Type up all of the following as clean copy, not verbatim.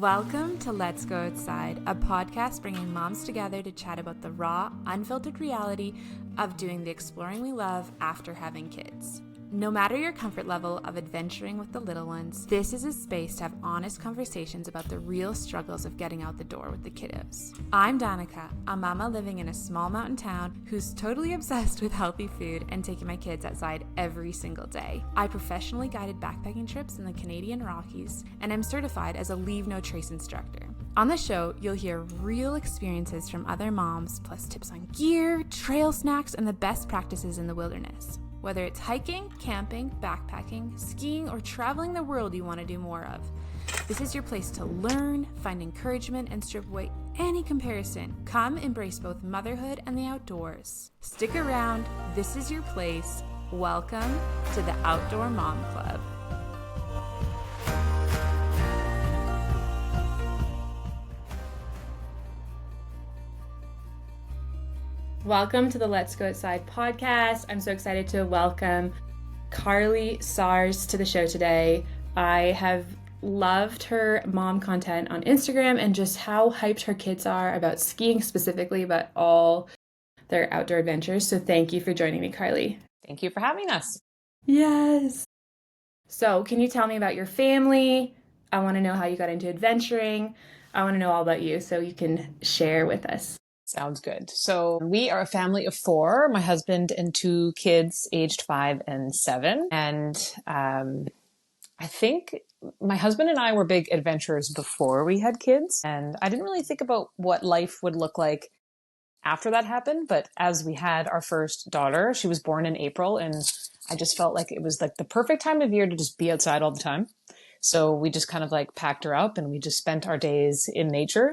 Welcome to Let's Go Outside, a podcast bringing moms together to chat about the raw, unfiltered reality of doing the exploring we love after having kids. No matter your comfort level of adventuring with the little ones, this is a space to have honest conversations about the real struggles of getting out the door with the kiddos. I'm Danica, a mama living in a small mountain town who's totally obsessed with healthy food and taking my kids outside every single day. I professionally guided backpacking trips in the Canadian Rockies, and I'm certified as a Leave No Trace instructor. On the show, you'll hear real experiences from other moms, plus tips on gear, trail snacks, and the best practices in the wilderness. Whether it's hiking, camping, backpacking, skiing, or traveling the world you want to do more of, this is your place to learn, find encouragement, and strip away any comparison. Come embrace both motherhood and the outdoors. Stick around. This is your place. Welcome to the Outdoor Mom Club. Welcome to the Let's Go Outside podcast. I'm so excited to welcome Carley Sawers to the show today. I have loved her mom content on Instagram and just how hyped her kids are about skiing specifically, but all their outdoor adventures. So thank you for joining me, Carley. Thank you for having us. Yes. So can you tell me about your family? I want to know how you got into adventuring. I want to know all about you so you can share with us. Sounds good. So we are a family of four, my husband and two kids aged 5 and 7. And I think my husband and I were big adventurers before we had kids. And I didn't really think about what life would look like after that happened. But as we had our first daughter, she was born in April. And I just felt like it was like the perfect time of year to just be outside all the time. So we just kind of like packed her up and we just spent our days in nature.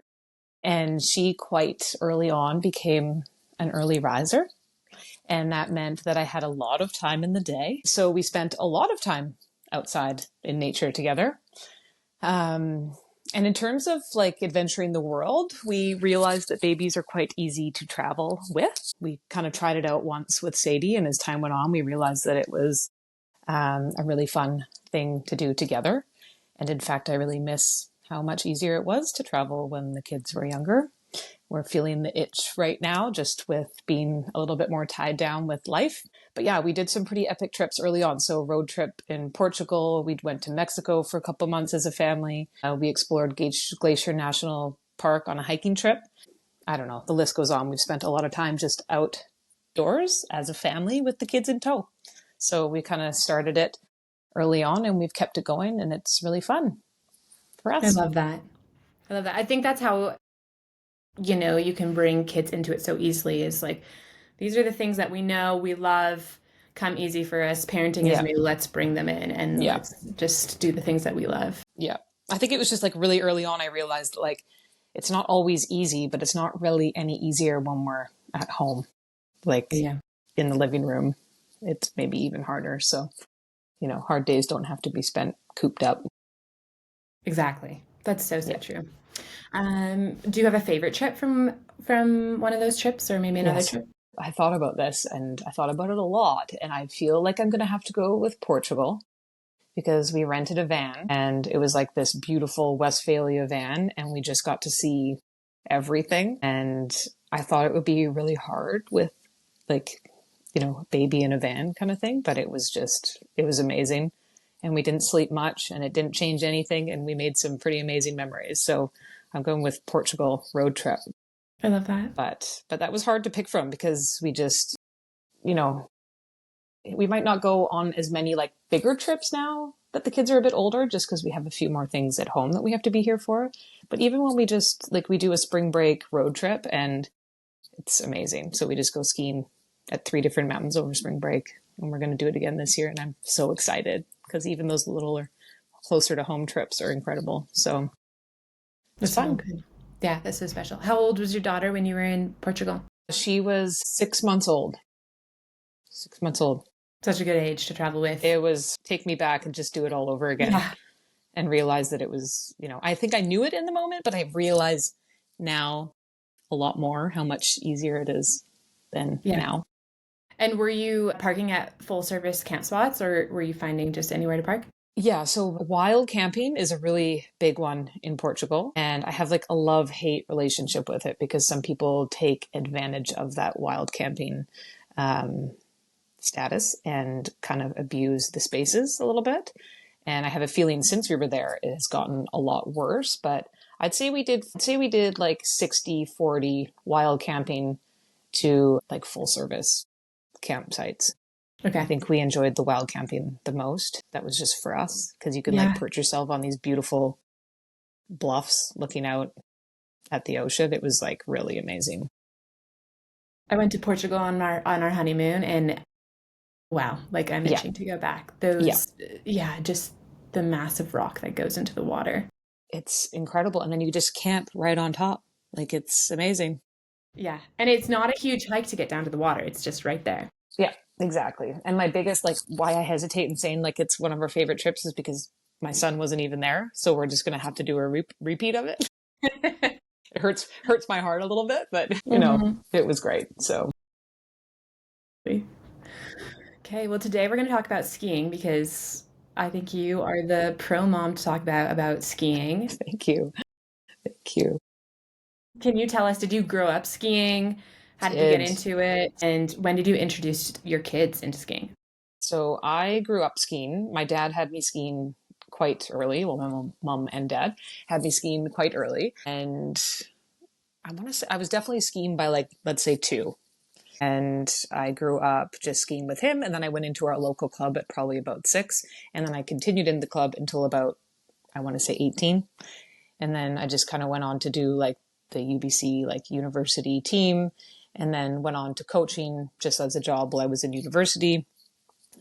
And she quite early on became an early riser. And that meant that I had a lot of time in the day. So we spent a lot of time outside in nature together. And in terms of like adventuring the world, we realized that babies are quite easy to travel with. We kind of tried it out once with Sadie, and as time went on, we realized that it was a really fun thing to do together. And in fact, I really miss how much easier it was to travel when the kids were younger. We're feeling the itch right now, just with being a little bit more tied down with life. But yeah, we did some pretty epic trips early on. So a road trip in Portugal. We went to Mexico for a couple months as a family. We explored Glacier National Park on a hiking trip. I don't know, the list goes on. We've spent a lot of time just outdoors as a family with the kids in tow. So we kind of started it early on and we've kept it going, and it's really fun for us. I love that. I think that's how, you can bring kids into it so easily, is like, these are the things that we know, we love, come easy for us. Parenting is new. Let's bring them in and let's just do the things that we love. Yeah. I think it was just like really early on, I realized like it's not always easy, but it's not really any easier when we're at home, like in the living room. It's maybe even harder. So, hard days don't have to be spent cooped up. Exactly. That's so true. Do you have a favorite trip from one of those trips, or maybe another trip? I thought about this and I thought about it a lot, and I feel like I'm going to have to go with Portugal because we rented a van and it was like this beautiful Westphalia van and we just got to see everything. And I thought it would be really hard with like, baby in a van kind of thing, but it was amazing. And we didn't sleep much and it didn't change anything. And we made some pretty amazing memories. So I'm going with Portugal road trip. I love that. But that was hard to pick from because we just, we might not go on as many like bigger trips now that the kids are a bit older, just because we have a few more things at home that we have to be here for. But even when we just we do a spring break road trip and it's amazing. So we just go skiing at 3 different mountains over spring break. And we're going to do it again this year. And I'm so excited because even those littler, closer to home trips are incredible. So it's fun. Good. Yeah, that's so special. How old was your daughter when you were in Portugal? She was 6 months old. 6 months old. Such a good age to travel with. It was take me back and just do it all over again and realize that it was, I think I knew it in the moment, but I realize now a lot more how much easier it is than now. And were you parking at full service camp spots, or were you finding just anywhere to park? Yeah, so wild camping is a really big one in Portugal, and I have like a love-hate relationship with it because some people take advantage of that wild camping um, status and kind of abuse the spaces a little bit. And I have a feeling since we were there, it has gotten a lot worse, but I'd say we did like 60-40 wild camping to like full service campsites. I Okay. think we enjoyed the wild camping the most. That was just for us because you can like Yeah. perch yourself on these beautiful bluffs looking out at the ocean. It was like really amazing. I went to Portugal on our honeymoon and wow, like I'm Yeah. itching to go back. Yeah. Yeah, just the massive rock that goes into the water. It's incredible. And then you just camp right on top. Like it's amazing. Yeah. And it's not a huge hike to get down to the water. It's just right there. Yeah, exactly. And my biggest, like, why I hesitate in saying like it's one of our favorite trips is because my son wasn't even there. So we're just going to have to do a repeat of it. It hurts my heart a little bit, but Mhm. it was great. So Okay, well, today we're going to talk about skiing because I think you are the pro mom to talk about skiing. thank you. Thank you. Can you tell us, did you grow up skiing? How did you get Did. into it? And when did you introduce your kids into skiing? So I grew up skiing. My dad had me skiing quite early. Well, my mom and dad had me skiing quite early. And I want to say I was definitely skiing by like, let's say 2. And I grew up just skiing with him. And then I went into our local club at probably about 6. And then I continued in the club until about, I want to say 18. And then I just kind of went on to do like the UBC, like university team. And then went on to coaching just as a job while I was in university.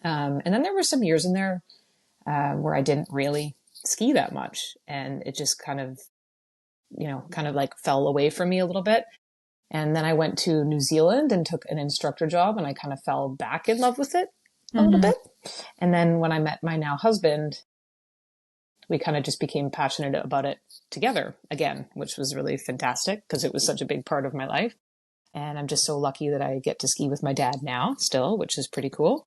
And then there were some years in there where I didn't really ski that much. And it just kind of like fell away from me a little bit. And then I went to New Zealand and took an instructor job and I kind of fell back in love with it a little Hmm. bit. And then when I met my now husband, we kind of just became passionate about it together again, which was really fantastic because it was such a big part of my life. And I'm just so lucky that I get to ski with my dad now still, which is pretty cool.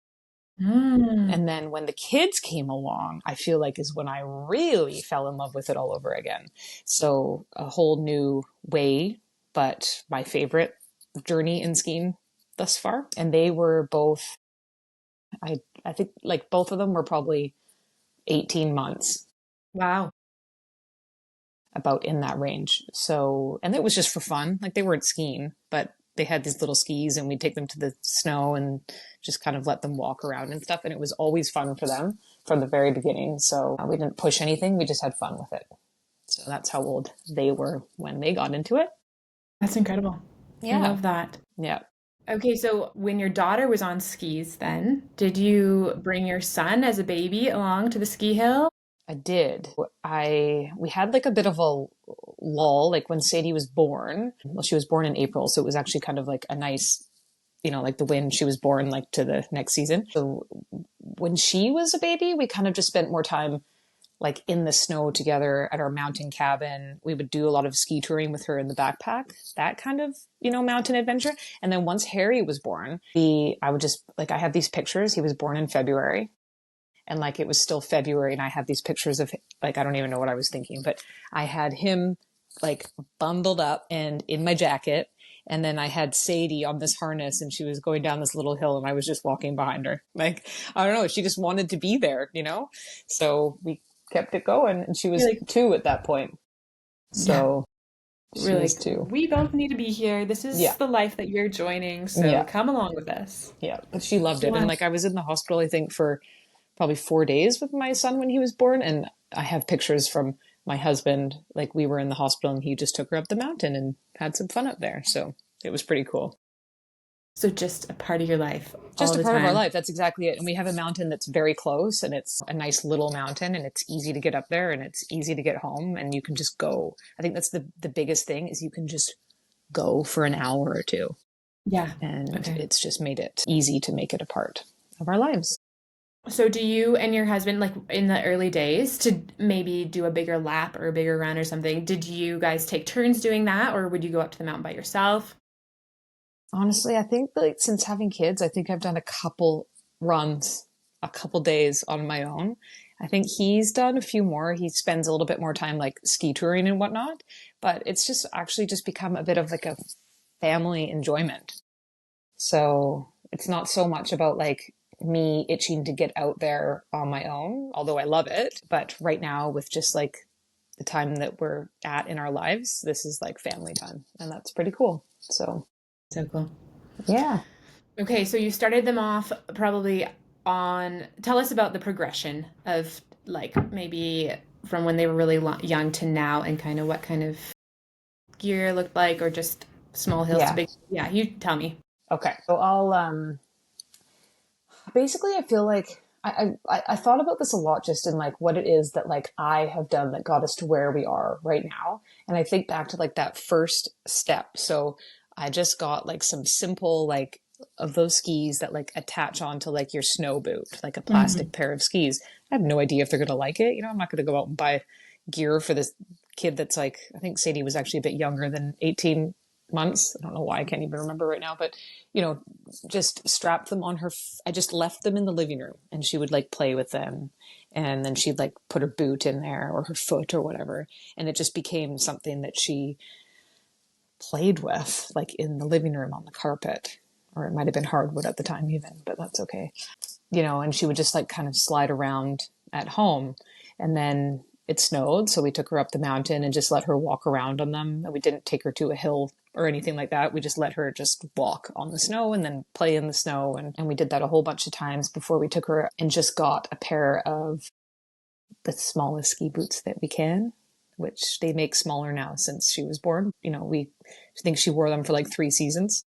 Mm. And then when the kids came along, I feel like is when I really fell in love with it all over again. So a whole new way, but my favorite journey in skiing thus far. And they were both, I think like both of them were probably 18 months, Wow. about in that range. So, and it was just for fun. Like they weren't skiing, but they had these little skis and we'd take them to the snow and just kind of let them walk around and stuff. And it was always fun for them from the very beginning. So we didn't push anything. We just had fun with it. So that's how old they were when they got into it. That's incredible. I Yeah. love that. Yeah. Okay, so when your daughter was on skis, then did you bring your son as a baby along to the ski hill? I did. We had like a bit of a lull, like when Sadie was born. Well, she was born in April, so it was actually kind of like a nice, like the wind. She was born like to the next season. So when she was a baby, we kind of just spent more time like in the snow together at our mountain cabin. We would do a lot of ski touring with her in the backpack, that kind of, mountain adventure. And then once Harry was born, I would just like, I have these pictures. He was born in February and like it was still February. And I have these pictures of like, I don't even know what I was thinking, but I had him like bundled up and in my jacket. And then I had Sadie on this harness and she was going down this little hill and I was just walking behind her. Like, I don't know. She just wanted to be there. So we kept it going and she You're was like, 2 at that point. yeah, So she we're was like, 2. we both need to be here. This is Yeah. the life that you're joining, so Yeah. come along with us. Yeah. But she loved it. And Yeah. like I was in the hospital, I think for probably 4 days with my son when he was born. And I have pictures from my husband. Like we were in the hospital and he just took her up the mountain and had some fun up there. So it was pretty cool. So just a part of your life all Just a the part of our time. life. That's exactly it. And we have a mountain that's very close and it's a nice little mountain and it's easy to get up there and it's easy to get home and you can just go. I think that's the biggest thing is you can just go for an hour or 2. Yeah. And Okay. it's just made it easy to make it a part of our lives. So do you and your husband, like in the early days, to maybe do a bigger lap or a bigger run or something, did you guys take turns doing that, or would you go up to the mountain by yourself? Honestly, I think like since having kids, I think I've done a couple runs, a couple days on my own. I think he's done a few more. He spends a little bit more time like ski touring and whatnot, but it's just actually just become a bit of like a family enjoyment. So it's not so much about like me itching to get out there on my own, although I love it. But right now, with just like the time that we're at in our lives, this is like family time, and that's pretty cool. So, So cool. yeah. Okay, so you started them off probably on, tell us about the progression of like maybe from when they were really young to now and kind of what kind of gear looked like or just small hills to Yeah. big. Yeah, you tell me. Okay. So I'll basically I feel like I thought about this a lot just in like what it is that like I have done that got us to where we are right now. And I think back to like that first step. So I just got like some simple like of those skis that like attach onto like your snow boot, like a plastic pair of skis. I have no idea if they're going to like it. You know, I'm not going to go out and buy gear for this kid that's like, I think Sadie was actually a bit younger than 18 months. I don't know why I can't even remember right now, but you know, just strapped them on her. I just left them in the living room and she would like play with them. And then she'd like put her boot in there or her foot or whatever. And it just became something that she played with like in the living room on the carpet, or it might've been hardwood at the time even, but that's okay. You know, and she would just like kind of slide around at home. And then it snowed. So we took her up the mountain and just let her walk around on them. And we didn't take her to a hill or anything like that. We just let her just walk on the snow and then play in the snow. And we did that a whole bunch of times before we took her and just got a pair of the smallest ski boots that we can, which they make smaller now since she was born. You know, we think she wore them for like 3 seasons.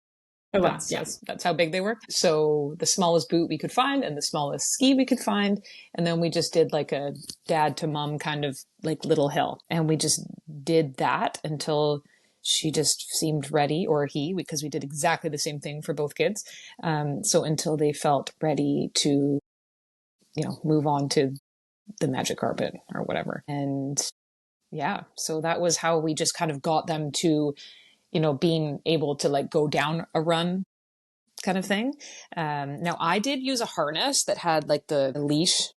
Oh, wow. Yeah. That's how big they were. So the smallest boot we could find and the smallest ski we could find. And then we just did like a dad to mom kind of like little hill. And we just did that until she just seemed ready, or he, because we did exactly the same thing for both kids. So until they felt ready to, you know, move on to the magic carpet or whatever. And yeah, so that was how we just kind of got them to, you know, being able to like go down a run kind of thing. Now I did use a harness that had like the leash,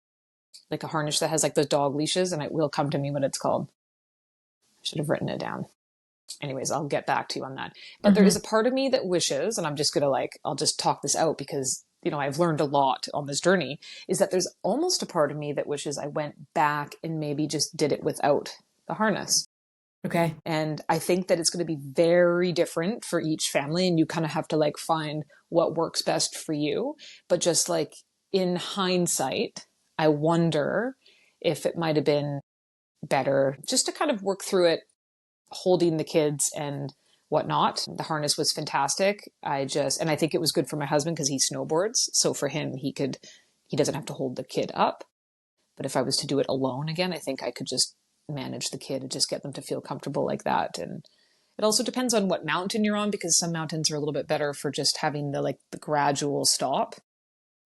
like a harness that has like the dog leashes, and it will come to me what it's called. I should have written it down. Anyways, I'll get back to you on that. But there is a part of me that wishes, and I'm just going to like, I'll just talk this out because, you know, I've learned a lot on this journey, is that there's almost a part of me that wishes I went back and maybe just did it without the harness. Okay. And I think that it's going to be very different for each family. And you kind of have to like find what works best for you. But just like in hindsight, I wonder if it might have been better just to kind of work through it, holding the kids and whatnot. The harness was fantastic. And I think it was good for my husband because he snowboards. So for him, he doesn't have to hold the kid up. But if I was to do it alone again, I think I could just manage the kid and just get them to feel comfortable like that. And it also depends on what mountain you're on, because some mountains are a little bit better for just having the gradual stop.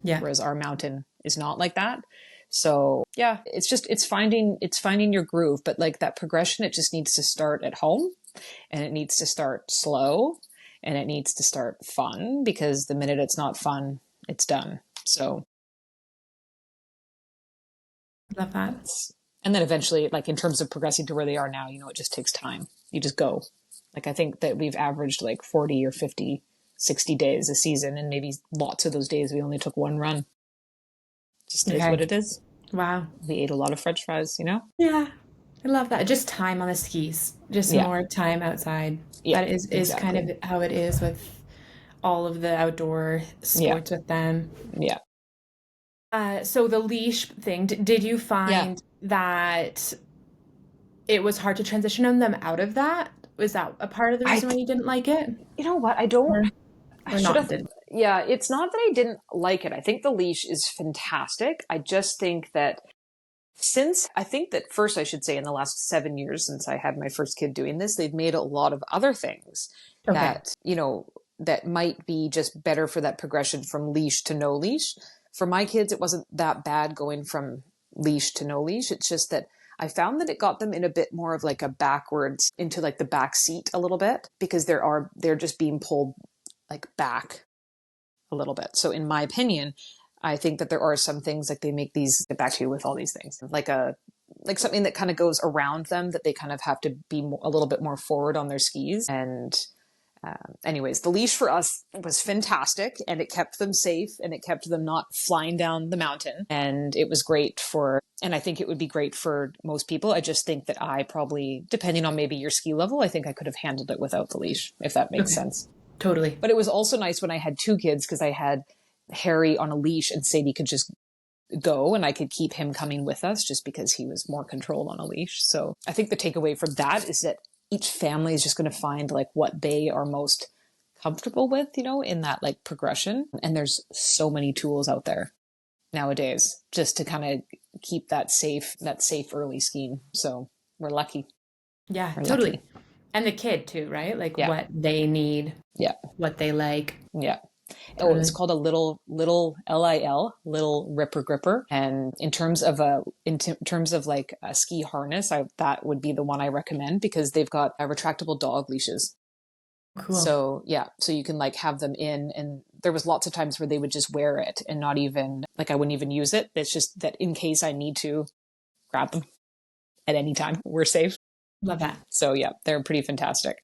Yeah. Whereas our mountain is not like that. So yeah, it's finding your groove, but like that progression, it just needs to start at home, and it needs to start slow, and it needs to start fun, because the minute it's not fun, it's done. So Love that. And then eventually, like in terms of progressing to where they are now, you know, it just takes time. You just go. Like I think that we've averaged like 40 or 50, 60 days a season, and maybe lots of those days we only took one run. Just is what it is. Wow. We ate a lot of French fries, you know? Yeah. I love that. Just time on the skis. Just Yeah. more time outside. Yeah. That is kind Exactly. of how it is with all of the outdoor Yeah. sports with them. Yeah. So the leash thing, did you Yeah. find that it was hard to transition them out of that? Was that a part of the reason why you didn't like it? You know what? I Or should not? have. Yeah, it's not that I didn't like it. I think the leash is fantastic. I just think that first I should say in the last 7 years since I had my first kid doing this, they've made a lot of other things that, you know, that might be just better for that progression from leash to no leash. For my kids, it wasn't that bad going from leash to no leash. It's just that I found that it got them in a bit more of like a backwards into like the back seat a little bit, because they're just being pulled like back a little bit. So in my opinion, I think that there are some things like they make these, get back to you with all these things, like something that kind of goes around them that they kind of have to be a little bit more forward on their skis. And anyways, the leash for us was fantastic, and it kept them safe, and it kept them not flying down the mountain. And it was great and I think it would be great for most people. I just think that I probably, depending on maybe your ski level, I think I could have handled it without the leash, if that makes sense. Totally. But it was also nice when I had 2 kids, because I had Harry on a leash and Sadie could just go, and I could keep him coming with us just because he was more controlled on a leash. So I think the takeaway from that is that each family is just going to find like what they are most comfortable with, in that like progression. And there's so many tools out there nowadays just to kind of keep that safe early skiing. So we're lucky. Yeah, We're totally. lucky. And the kid too, right? Like what they need. Yeah. What they like. Yeah. Oh, it's called a little LIL, little ripper gripper. And in terms of like a ski harness, that would be the one I recommend, because they've got retractable dog leashes. Cool. So yeah, so you can like have them in, and there was lots of times where they would just wear it and not even like, I wouldn't even use it. It's just that in case I need to grab them at any time, we're safe. Love that. So yeah, they're pretty fantastic.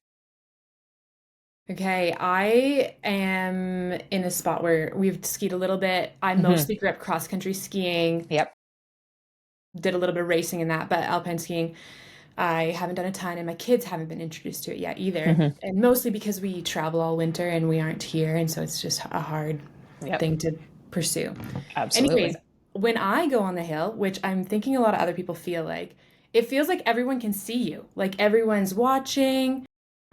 Okay, I am in a spot where we've skied a little bit. I mostly grew up cross-country skiing. Yep. Did a little bit of racing in that, but alpine skiing, I haven't done a ton, and my kids haven't been introduced to it yet either. And mostly because we travel all winter and we aren't here, and so it's just a hard thing to pursue. Absolutely. Anyways, when I go on the hill, which I'm thinking a lot of other people feel like, it feels like everyone can see you. Like everyone's watching.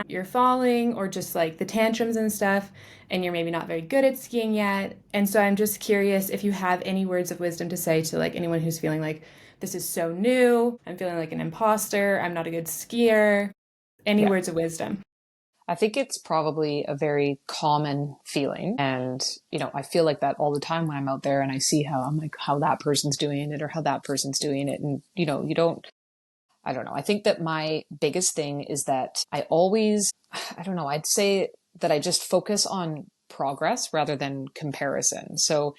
You're falling, or just like the tantrums and stuff, and you're maybe not very good at skiing yet. And so I'm just curious if you have any words of wisdom to say to like anyone who's feeling like, this is so new, I'm feeling like an imposter, I'm not a good skier. Any words of wisdom? I think it's probably a very common feeling. And, I feel like that all the time when I'm out there and I see how that person's doing it or how that person's doing it. And, I don't know. I think that my biggest thing is that I'd say that I just focus on progress rather than comparison. So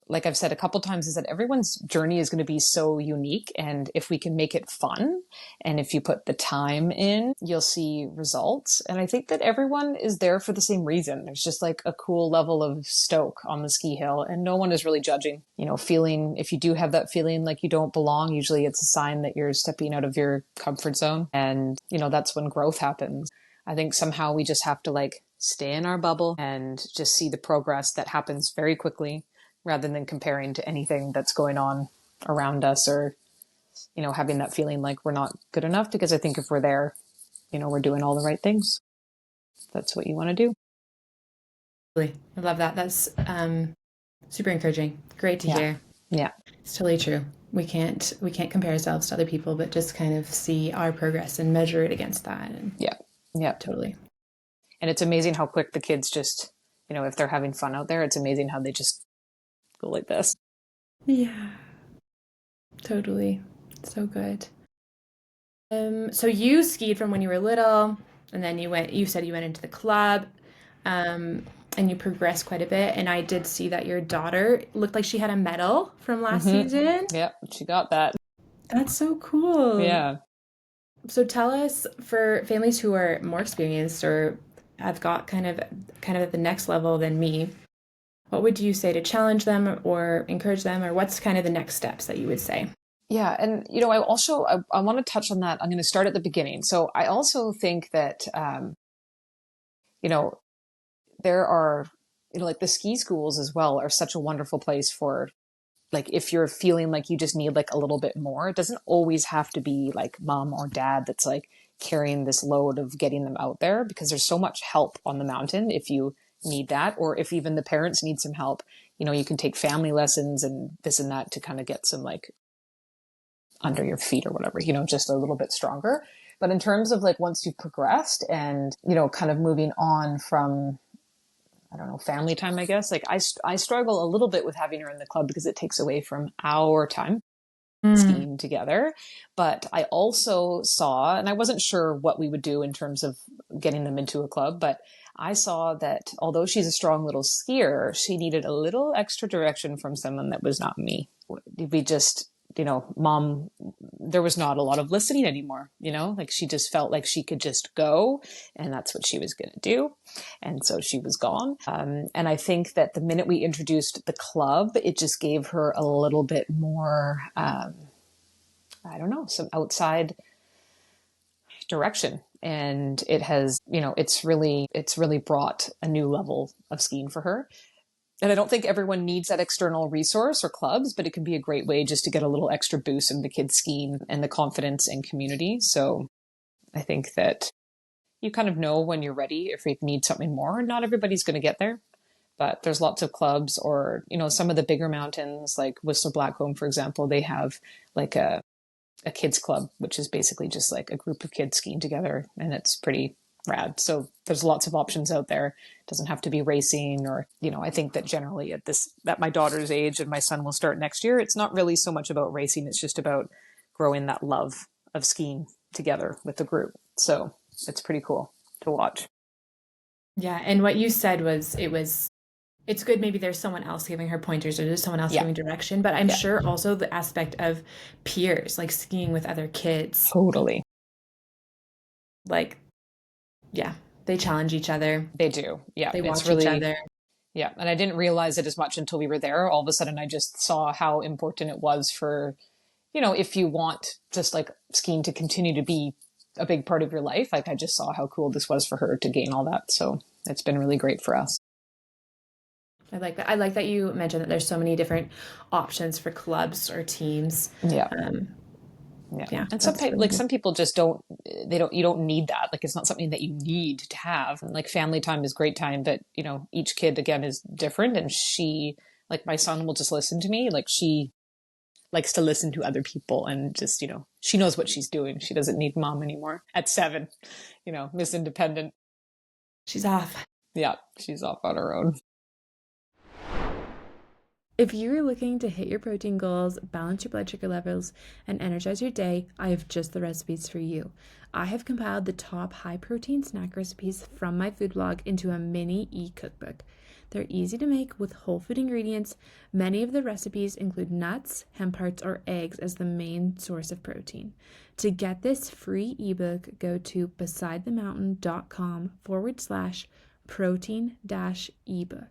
like I've said a couple times, is that everyone's journey is going to be so unique. And if we can make it fun, and if you put the time in, you'll see results. And I think that everyone is there for the same reason. There's just like a cool level of stoke on the ski hill, and no one is really judging. If you do have that feeling like you don't belong, usually it's a sign that you're stepping out of your comfort zone. And, that's when growth happens. I think somehow we just have to like stay in our bubble and just see the progress that happens very quickly, rather than comparing to anything that's going on around us, or, having that feeling like we're not good enough. Because I think if we're there, we're doing all the right things. That's what you want to do. Really, I love that. That's super encouraging. Great to hear. Yeah. It's totally true. We can't compare ourselves to other people, but just kind of see our progress and measure it against that. And yeah, totally. And it's amazing how quick the kids just, if they're having fun out there, it's amazing how they just go like this. Yeah, totally. So good. So you skied from when you were little, and then you said you went into the club, and you progressed quite a bit. And I did see that your daughter looked like she had a medal from last season. Yep, she got that. That's so cool. Yeah. So tell us, for families who are more experienced or have got kind of at the next level than me, what would you say to challenge them or encourage them, or what's kind of the next steps that you would say? Yeah. And, I want to touch on that. I'm going to start at the beginning. So I also think that, there are, like the ski schools as well are such a wonderful place for, like, if you're feeling like you just need like a little bit more. It doesn't always have to be like mom or dad that's like carrying this load of getting them out there, because there's so much help on the mountain if you need that, or if even the parents need some help. You can take family lessons and this and that to kind of get some like under your feet or whatever, just a little bit stronger. But in terms of like once you've progressed and, kind of moving on from, I don't know, family time, I guess, like I struggle a little bit with having her in the club because it takes away from our time skiing together. But I also saw, and I wasn't sure what we would do in terms of getting them into a club. But I saw that although she's a strong little skier, she needed a little extra direction from someone that was not me. We just, mom, there was not a lot of listening anymore, like she just felt like she could just go and that's what she was going to do. And so she was gone. And I think that the minute we introduced the club, it just gave her a little bit more, some outside direction. And it has, it's really brought a new level of skiing for her. And I don't think everyone needs that external resource or clubs, but it can be a great way just to get a little extra boost in the kids skiing and the confidence and community. So I think that you kind of know when you're ready if you need something more. Not everybody's going to get there, but there's lots of clubs or, some of the bigger mountains like Whistler Blackcomb, for example, they have like a kids club, which is basically just like a group of kids skiing together. And it's pretty rad. So there's lots of options out there. It doesn't have to be racing or, I think that generally at my daughter's age and my son will start next year, it's not really so much about racing. It's just about growing that love of skiing together with the group. So it's pretty cool to watch. Yeah. And what you said was, it's good. Maybe there's someone else giving her pointers or there's someone else giving direction, but I'm sure also the aspect of peers, like skiing with other kids. Totally. Like, yeah, they challenge each other. They do. Yeah. They watch each other. Yeah. And I didn't realize it as much until we were there. All of a sudden, I just saw how important it was for, if you want just like skiing to continue to be a big part of your life, like I just saw how cool this was for her to gain all that. So it's been really great for us. I like that. I like that you mentioned that there's so many different options for clubs or teams. Yeah. Yeah. And sometimes really some people just you don't need that. Like, it's not something that you need to have. Like family time is great time, but each kid again is different. And she, like my son will just listen to me. Like she likes to listen to other people and just, she knows what she's doing. She doesn't need mom anymore at 7, Miss Independent. She's off. Yeah. She's off on her own. If you're looking to hit your protein goals, balance your blood sugar levels, and energize your day, I have just the recipes for you. I have compiled the top high-protein snack recipes from my food blog into a mini e-cookbook. They're easy to make with whole food ingredients. Many of the recipes include nuts, hemp hearts, or eggs as the main source of protein. To get this free ebook, go to besidethemountain.com/protein-ebook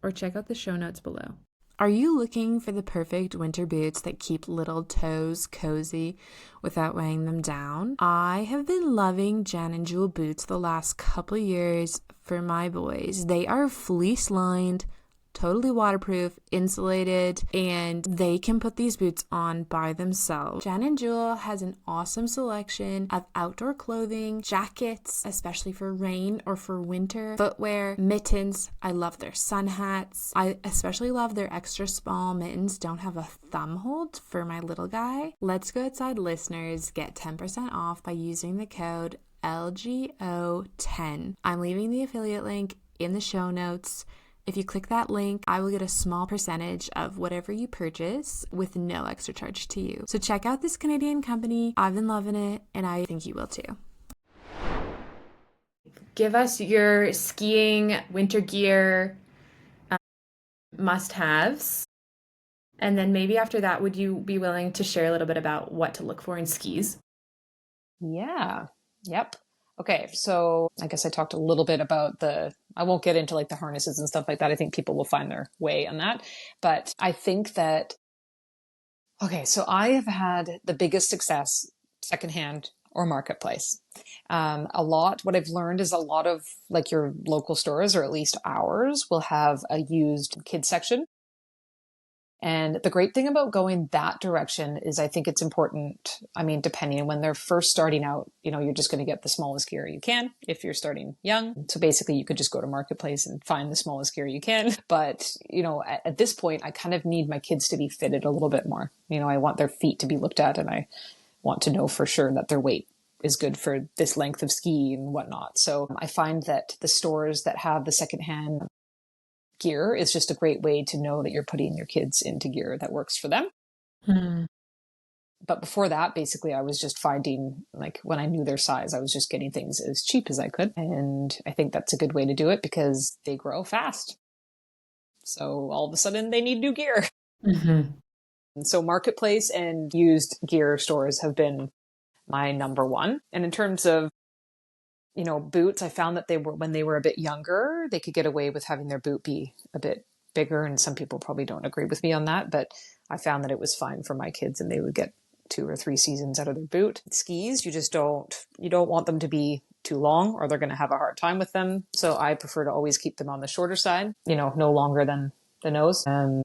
or check out the show notes below. Are you looking for the perfect winter boots that keep little toes cozy without weighing them down? I have been loving Jan and Jewel boots the last couple years for my boys. They are fleece lined, totally waterproof, insulated, and they can put these boots on by themselves. Jan and Jewel has an awesome selection of outdoor clothing, jackets, especially for rain or for winter, footwear, mittens. I love their sun hats. I especially love their extra small mittens. Don't have a thumb hold for my little guy. Let's Go Outside listeners get 10% off by using the code LGO10. I'm leaving the affiliate link in the show notes. If you click that link, I will get a small percentage of whatever you purchase with no extra charge to you. So check out this Canadian company. I've been loving it, and I think you will too. Give us your skiing winter gear must-haves. And then maybe after that, would you be willing to share a little bit about what to look for in skis? Yeah. Yep. Okay, so I guess I talked a little bit about I won't get into like the harnesses and stuff like that. I think people will find their way on that. But I think that, okay, so I have had the biggest success secondhand or marketplace. What I've learned is a lot of like your local stores, or at least ours, will have a used kids section. And the great thing about going that direction is I think it's important. I mean, depending on when they're first starting out, you're just going to get the smallest gear you can if you're starting young. So basically you could just go to Marketplace and find the smallest gear you can. But, at this point, I kind of need my kids to be fitted a little bit more. I want their feet to be looked at, and I want to know for sure that their weight is good for this length of ski and whatnot. So I find that the stores that have the secondhand gear is just a great way to know that you're putting your kids into gear that works for them. But before that, basically, I was just finding, like, when I knew their size, I was just getting things as cheap as I could. And I think that's a good way to do it because they grow fast. So all of a sudden they need new gear. Mm-hmm. And so marketplace and used gear stores have been my number one. And in terms of, boots, I found that when they were a bit younger, they could get away with having their boot be a bit bigger. And some people probably don't agree with me on that, but I found that it was fine for my kids and they would get 2 or 3 seasons out of their boot. Skis, you don't want them to be too long or they're going to have a hard time with them. So I prefer to always keep them on the shorter side, no longer than the nose, and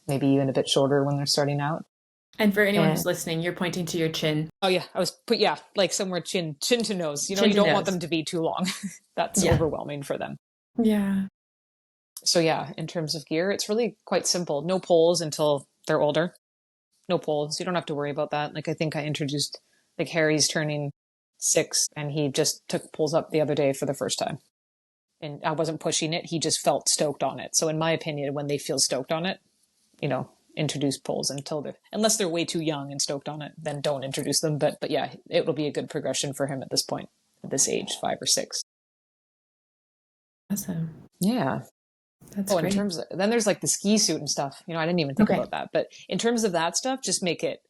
maybe even a bit shorter when they're starting out. And for anyone who's listening, you're pointing to your chin. Oh yeah, like somewhere chin to nose. You don't want them to be too long. That's overwhelming for them. Yeah. So yeah, in terms of gear, it's really quite simple. No poles until they're older. No poles. You don't have to worry about that. Like I think I introduced, like Harry's turning 6 and he just took poles up the other day for the first time. And I wasn't pushing it. He just felt stoked on it. So in my opinion, when they feel stoked on it, introduce poles unless they're way too young and stoked on it, then don't introduce them. But yeah, it will be a good progression for him at this point, at this age, 5 or 6. Awesome. Yeah. That's great. In terms of, then there's like the ski suit and stuff. I didn't even think about that. But in terms of that stuff, just make it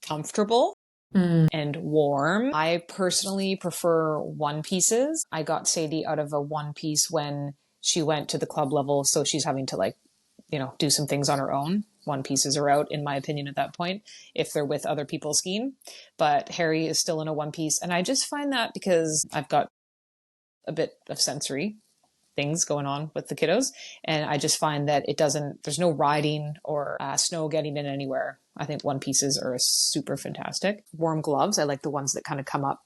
comfortable and warm. I personally prefer one pieces. I got Sadie out of a one piece when she went to the club level. So she's having to do some things on her own. One pieces are out, in my opinion, at that point, if they're with other people skiing. But Harry is still in a one piece. And I just find that because I've got a bit of sensory things going on with the kiddos. And I just find that there's no riding or snow getting in anywhere. I think one pieces are super fantastic. Warm gloves. I like the ones that kind of come up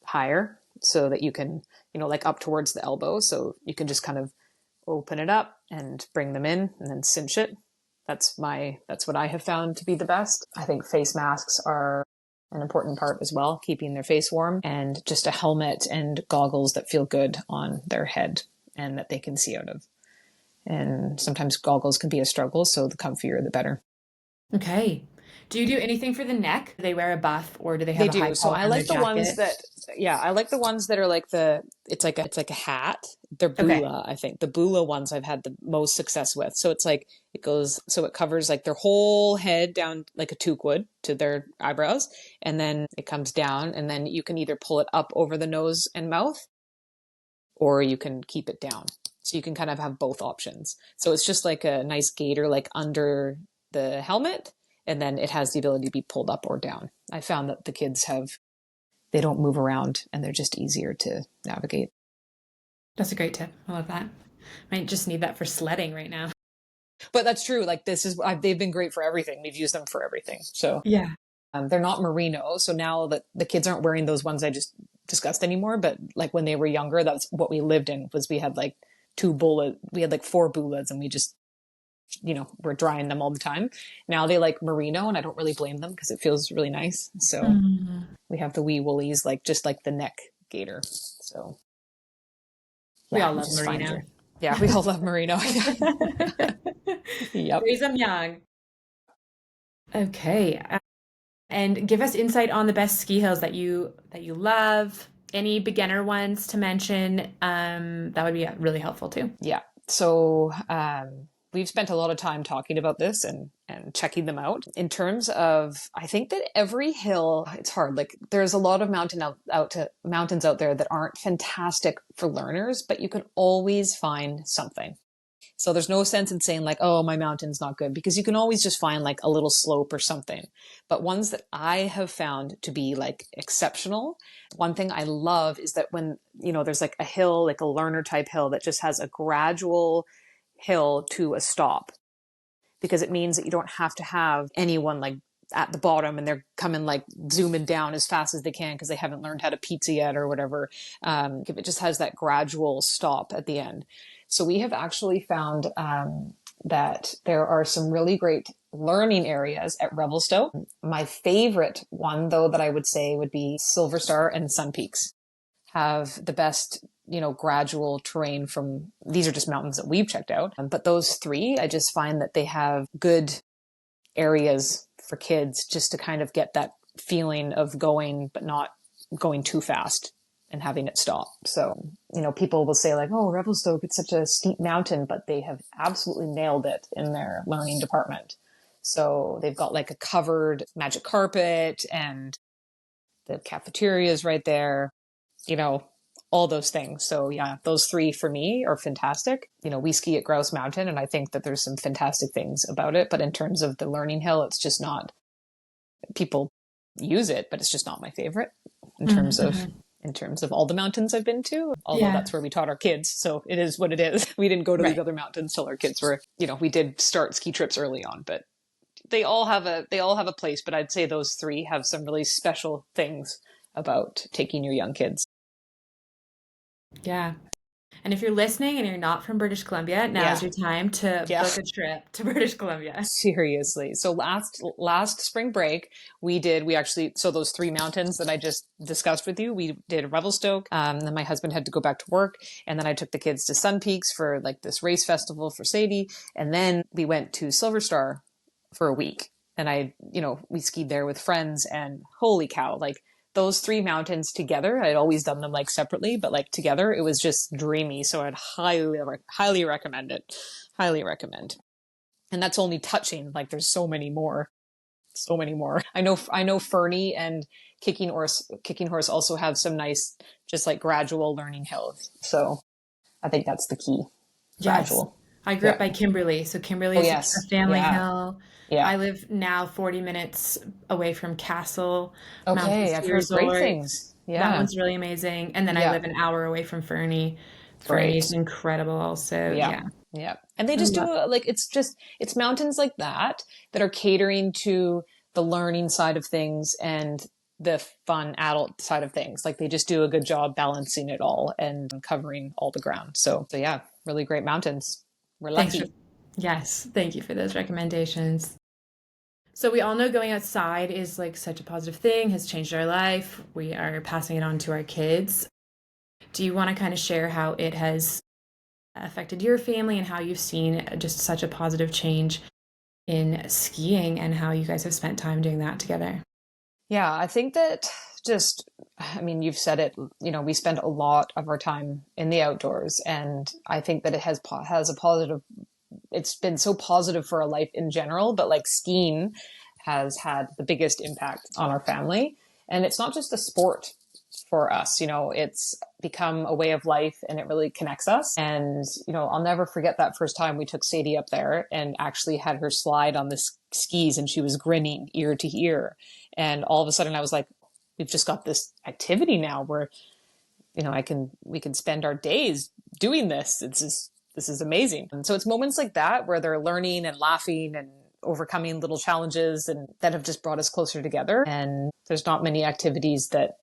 higher so that you can, like up towards the elbow. So you can just kind of open it up and bring them in and then cinch it. That's what I have found to be the best. I think face masks are an important part as well, keeping their face warm, and just a helmet and goggles that feel good on their head and that they can see out of. And sometimes goggles can be a struggle, so the comfier, the better. Okay. Do you do anything for the neck? Do they wear a buff or do they have a high collar? So I like the ones that are like it's like a hat. They're Bula, I think. The Bula ones I've had the most success with. So it's like it covers like their whole head down like a toque would to their eyebrows, and then it comes down, and then you can either pull it up over the nose and mouth, or you can keep it down. So you can kind of have both options. So it's just like a nice gaiter like under the helmet, and then it has the ability to be pulled up or down. I found that the kids they don't move around and they're just easier to navigate. That's a great tip. I love that. Might just need that for sledding right now. But that's true. Like they've been great for everything. We've used them for everything. So yeah, they're not merino. So now that the kids aren't wearing those ones I just discussed anymore, but like when they were younger, that's what we lived in. Was we had like 4 bulas, and we just, we're drying them all the time. Now they like merino, and I don't really blame them because it feels really nice. So we have the wee woolies, just like the neck gaiter. So we all love merino. Yeah, we all love merino. Yep. Raise them young. Okay. And give us insight on the best ski hills that you love. Any beginner ones to mention? That would be really helpful too. Yeah. So we've spent a lot of time talking about this and checking them out. In terms of, I think that every hill, it's hard. Like there's a lot of mountains out there that aren't fantastic for learners, but you can always find something. So there's no sense in saying like, oh, my mountain's not good, because you can always just find like a little slope or something. But ones that I have found to be like exceptional, one thing I love is that when, there's like a hill, like a learner type hill that just has a gradual hill to a stop, because it means that you don't have to have anyone like at the bottom and they're coming like zooming down as fast as they can because they haven't learned how to pizza yet or whatever. If it just has that gradual stop at the end. So we have actually found that there are some really great learning areas at Revelstoke. My favorite one, though, that I would say would be Silver Star and Sun Peaks, have the best, gradual terrain from, these are just mountains that we've checked out. But those 3, I just find that they have good areas for kids just to kind of get that feeling of going, but not going too fast and having it stop. So, people will say like, oh, Revelstoke, it's such a steep mountain, but they have absolutely nailed it in their learning department. So they've got like a covered magic carpet and the cafeteria is right there, all those things. So yeah, those three for me are fantastic. We ski at Grouse Mountain and I think that there's some fantastic things about it. But in terms of the learning hill, it's just not, people use it, but it's just not my favorite in terms of all the mountains I've been to, although that's where we taught our kids. So it is what it is. We didn't go to these other mountains till our kids were, we did start ski trips early on, but they all have a place. But I'd say those three have some really special things about taking your young kids. Yeah. And if you're listening and you're not from British Columbia, now is your time to book a trip to British Columbia. Seriously. So last spring break, so those three mountains that I just discussed with you, we did Revelstoke. Then my husband had to go back to work. And then I took the kids to Sun Peaks for like this race festival for Sadie. And then we went to Silver Star for a week. And we skied there with friends, and holy cow, like those three mountains together, I'd always done them like separately, but like together, it was just dreamy. So I'd highly recommend it. Highly recommend. And that's only touching, like there's so many more. I know Fernie and Kicking Horse also have some nice, just like gradual learning hills. So I think that's the key. Gradual. Yes. I grew up by Kimberley. So Kimberley is a family hill. Yeah. I live now 40 minutes away from Castle. Okay, I've heard great things. Yeah. That one's really amazing. And then I live an hour away from Fernie. Fernie's incredible also. Yeah. And they just do it's mountains like that are catering to the learning side of things and the fun adult side of things. Like they just do a good job balancing it all and covering all the ground. So yeah, really great mountains. We're lucky. Yes. Thank you for those recommendations. So we all know going outside is like such a positive thing, has changed our life. We are passing it on to our kids. Do you want to kind of share how it has affected your family and how you've seen just such a positive change in skiing and how you guys have spent time doing that together? Yeah, I think that you've said it, we spend a lot of our time in the outdoors, and I think that it has a positive, it's been so positive for our life in general, but like skiing has had the biggest impact on our family. And it's not just a sport for us, it's become a way of life and it really connects us. And, I'll never forget that first time we took Sadie up there and actually had her slide on the skis and she was grinning ear to ear. And all of a sudden I was like, we've just got this activity now where, we can spend our days doing this. This is amazing. And so it's moments like that where they're learning and laughing and overcoming little challenges and that have just brought us closer together. And there's not many activities that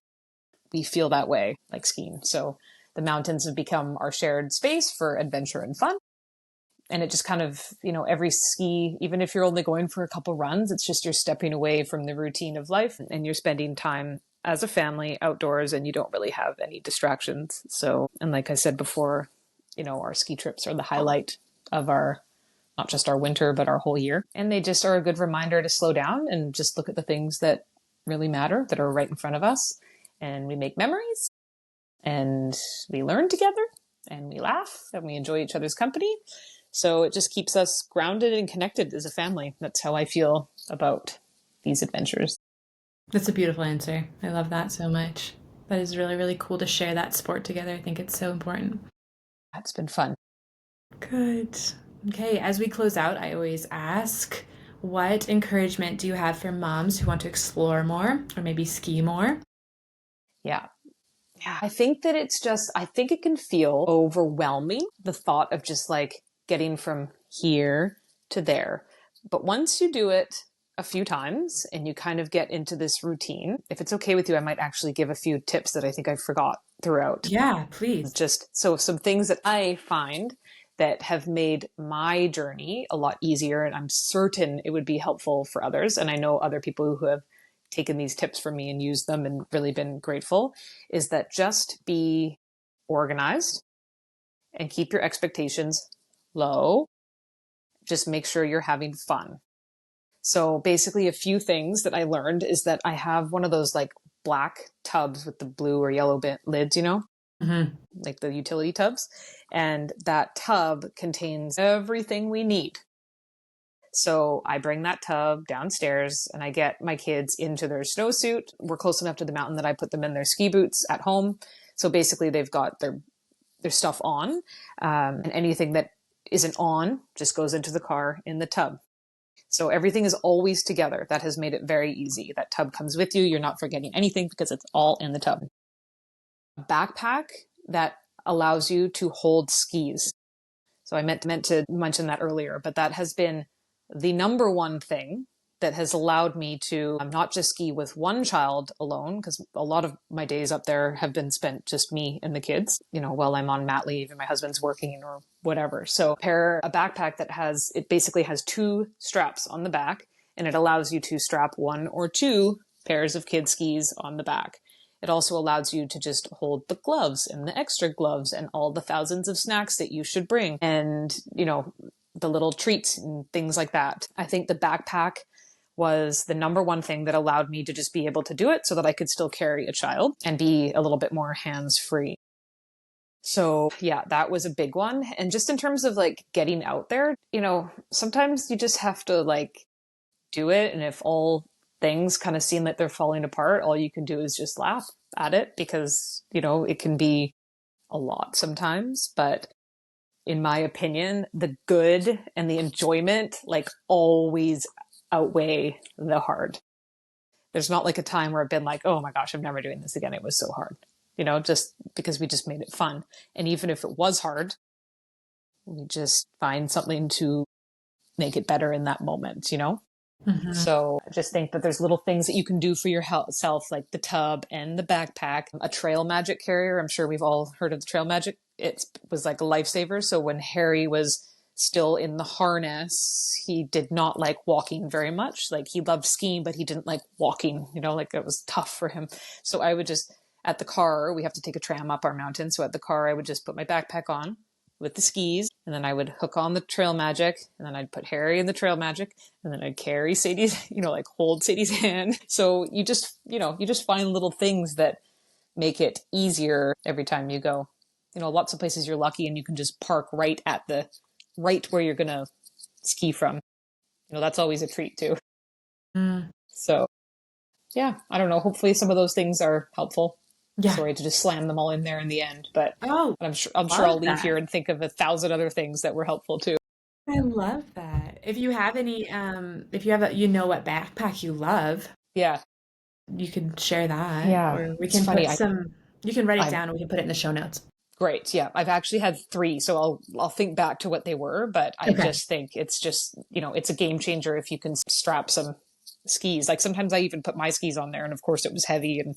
we feel that way, like skiing. So the mountains have become our shared space for adventure and fun. And it just kind of, every ski, even if you're only going for a couple runs, it's just you're stepping away from the routine of life and you're spending time as a family outdoors and you don't really have any distractions. So, and like I said before, our ski trips are the highlight of not just our winter, but our whole year. And they just are a good reminder to slow down and just look at the things that really matter, that are right in front of us. And we make memories and we learn together and we laugh and we enjoy each other's company. So it just keeps us grounded and connected as a family. That's how I feel about these adventures. That's a beautiful answer. I love that so much. That is really, really cool to share that sport together. I think it's so important. It's been fun. Good. Okay, as we close out, I always ask, what encouragement do you have for moms who want to explore more or maybe ski more? Yeah. I think that I think it can feel overwhelming, the thought of just like getting from here to there. But once you do it a few times and you kind of get into this routine, if it's okay with you, I might actually give a few tips that I think I forgot throughout. Yeah, please. Just so some things that I find that have made my journey a lot easier, and I'm certain it would be helpful for others. And I know other people who have taken these tips from me and used them and really been grateful, is that just be organized and keep your expectations low. Just make sure you're having fun. So basically a few things that I learned is that I have one of those like black tubs with the blue or yellow lids, like the utility tubs. And that tub contains everything we need. So I bring that tub downstairs and I get my kids into their snowsuit. We're close enough to the mountain that I put them in their ski boots at home. So basically they've got their stuff on, and anything that isn't on just goes into the car in the tub. So everything is always together. That has made it very easy. That tub comes with you. You're not forgetting anything because it's all in the tub. A backpack that allows you to hold skis. So I meant to mention that earlier, but that has been the number one thing that has allowed me to not just ski with one child alone, because a lot of my days up there have been spent just me and the kids, while I'm on mat leave and my husband's working or whatever. So pair a backpack it basically has 2 straps on the back, and it allows you to strap 1 or 2 pairs of kid skis on the back. It also allows you to just hold the gloves and the extra gloves and all the thousands of snacks that you should bring and, the little treats and things like that. I think the backpack was the number one thing that allowed me to just be able to do it so that I could still carry a child and be a little bit more hands-free. So yeah, that was a big one. And just in terms of like getting out there, sometimes you just have to like do it. And if all things kind of seem like they're falling apart, all you can do is just laugh at it because, it can be a lot sometimes. But in my opinion, the good and the enjoyment like always outweigh the hard. There's not like a time where I've been like, oh my gosh, I'm never doing this again. It was so hard, just because we just made it fun. And even if it was hard, we just find something to make it better in that moment, So I just think that there's little things that you can do for yourself, like the tub and the backpack, a trail magic carrier. I'm sure we've all heard of the trail magic. It was like a lifesaver. So when Harry was still in the harness, he did not like walking very much. Like he loved skiing, but he didn't like walking, like it was tough for him. So I would just, at the car, we have to take a tram up our mountain. So at the car, I would just put my backpack on with the skis, and then I would hook on the trail magic, and then I'd put Harry in the trail magic, and then I'd carry Sadie's, like hold Sadie's hand. So you just find little things that make it easier every time you go. Lots of places you're lucky and you can just park right where you're going to ski from. That's always a treat too. So yeah, I don't know. Hopefully some of those things are helpful. Yeah. Sorry to just slam them all in there in the end, but I'm sure I'll leave here and think of 1,000 other things that were helpful too. I love that. If you have any, if you have what backpack you love, yeah, you can share that. Yeah, or we can you can write it down and we can put it in the show notes. Great. Yeah. I've actually had 3, so I'll think back to what they were, but I just think it's just, it's a game changer if you can strap some skis. Like sometimes I even put my skis on there, and of course it was heavy and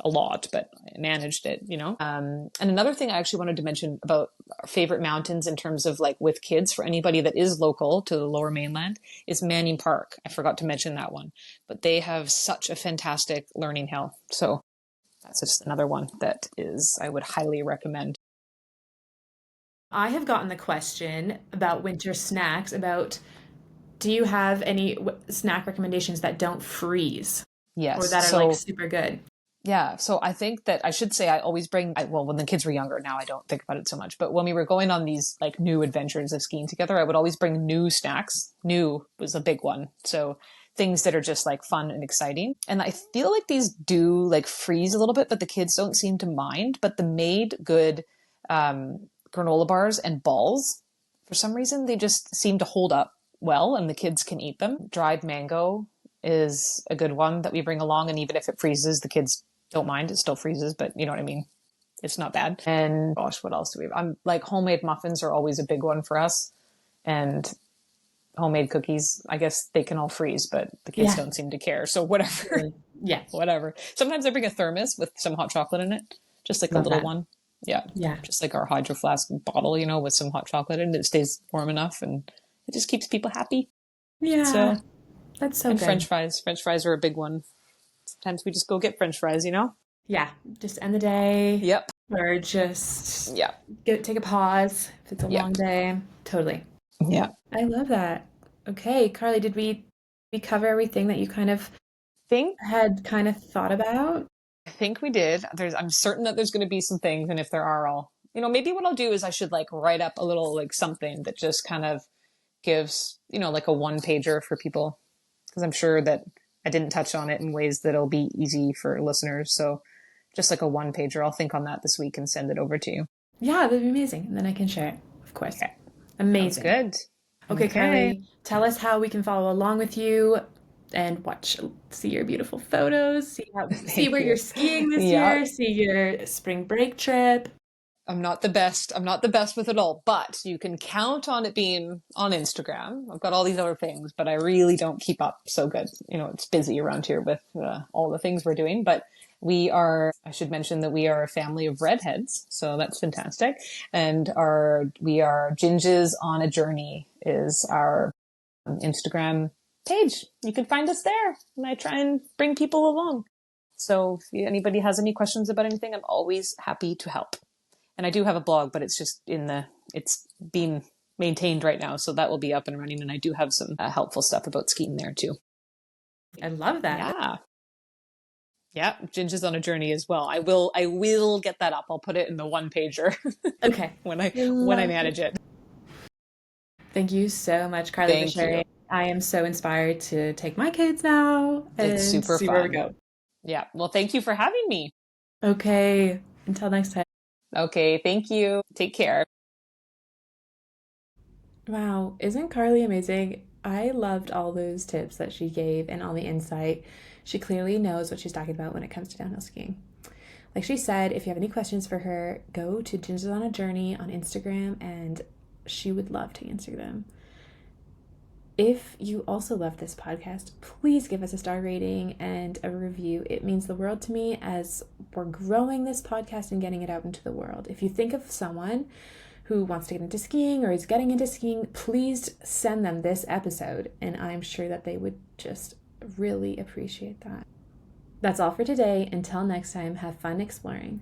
a lot, but I managed it, And another thing I actually wanted to mention about our favorite mountains in terms of like with kids, for anybody that is local to the Lower Mainland, is Manning Park. I forgot to mention that one, but they have such a fantastic learning hill. So that's just another one that I would highly recommend. I have gotten the question about winter snacks, do you have any snack recommendations that don't freeze? Yes. Or that are like super good? Yeah. So I think that I should say I always bring, when the kids were younger, now I don't think about it so much, but when we were going on these like new adventures of skiing together, I would always bring new snacks. New was a big one. So things that are just like fun and exciting. And I feel like these do like freeze a little bit, but the kids don't seem to mind. But the made good granola bars and balls, for some reason, they just seem to hold up well and the kids can eat them. Dried mango is a good one that we bring along. And even if it freezes, the kids don't mind. It still freezes, but you know what I mean? It's not bad. And gosh, what else do we have? I'm like homemade muffins are always a big one for us. And homemade cookies, I guess they can all freeze, but the kids don't seem to care. So whatever. Yeah. Whatever. Sometimes I bring a thermos with some hot chocolate in it, just like a little one. Yeah. Yeah. Just like our Hydro Flask bottle, with some hot chocolate in it. It stays warm enough and it just keeps people happy. Yeah. So that's so and good. French fries. French fries are a big one. Sometimes we just go get French fries, Yeah. Just end the day. Yep. Or just take a pause if it's a long day. Totally. Yeah. I love that. Okay, Carly, did we we cover everything that you kind of Think thought about? I think we did. I'm certain that there's going to be some things, and if there are, maybe what I'll do is I should like write up a little like something that just kind of gives, like a one pager for people, because I'm sure that I didn't touch on it in ways that'll be easy for listeners. So just like a one pager, I'll think on that this week and send it over to you. Yeah, that'd be amazing. And then I can share it, of course. Okay. Amazing. Sounds good. Okay, Carley, tell us how we can follow along with you and see your beautiful photos, see where you're skiing this year, see your spring break trip. I'm not the best. I'm not the best with it all, but you can count on it being on Instagram. I've got all these other things, but I really don't keep up so good. It's busy around here with all the things we're doing, but I should mention that we are a family of redheads. So that's fantastic. And we are Ginges on a Journey is our Instagram page. You can find us there, and I try and bring people along. So if anybody has any questions about anything, I'm always happy to help. And I do have a blog, but it's just it's being maintained right now. So that will be up and running. And I do have some helpful stuff about skiing there too. I love that. Yeah. Yeah. Ginger's on a Journey as well. I will get that up. I'll put it in the one pager. Okay. when I manage it. Thank you so much, Carley, for sharing. You. I am so inspired to take my kids now. It's super fun. Where we go. Yeah. Well, thank you for having me. Okay. Until next time. Okay. Thank you. Take care. Wow. Isn't Carley amazing? I loved all those tips that she gave and all the insight. She clearly knows what she's talking about when it comes to downhill skiing. Like she said, if you have any questions for her, go to Ginger's on a Journey on Instagram and she would love to answer them. If you also love this podcast, please give us a star rating and a review. It means the world to me as we're growing this podcast and getting it out into the world. If you think of someone who wants to get into skiing or is getting into skiing, please send them this episode, and I'm sure that they would just really appreciate that. That's all for today. Until next time, have fun exploring.